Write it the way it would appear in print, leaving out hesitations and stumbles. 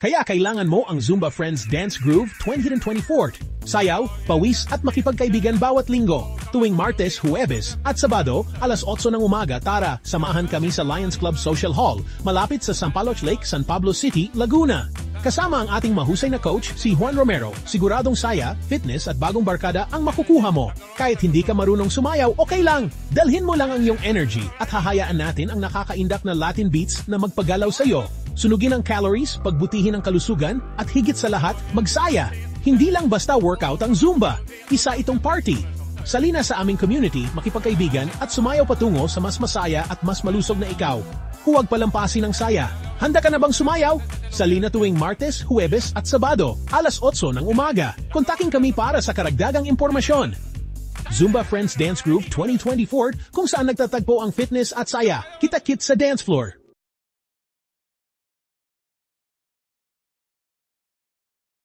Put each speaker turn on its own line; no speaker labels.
Kaya kailangan mo ang Zumba Friends Dance Groove 2024. Sayaw, pawis at makipagkaibigan bawat linggo. Tuwing Martes, Huwebes at Sabado, alas 8 ng umaga, tara, samahan kami sa Lions Club Social Hall, malapit sa Sampaloc Lake, San Pablo City, Laguna. Kasama ang ating mahusay na coach, si Juan Romero, siguradong saya, fitness at bagong barkada ang makukuha mo. Kahit hindi ka marunong sumayaw, okay lang. Dalhin mo lang ang iyong energy at hahayaan natin ang nakakaindak na Latin beats na magpagalaw sa iyo. Sunugin ang calories, pagbutihin ang kalusugan, at higit sa lahat, magsaya. Hindi lang basta workout ang Zumba. Isa itong party. Salina sa aming community, makipagkaibigan at sumayaw patungo sa mas masaya at mas malusog na ikaw. Huwag palampasin ang saya. Handa ka na bang sumayaw? Salina tuwing Martes, Huwebes at Sabado, alas 8 ng umaga. Kontakin kami para sa karagdagang impormasyon. Zumba Friends Dance Group 2024 kung saan nagtatagpo ang fitness at saya. Kita-kit sa dance floor.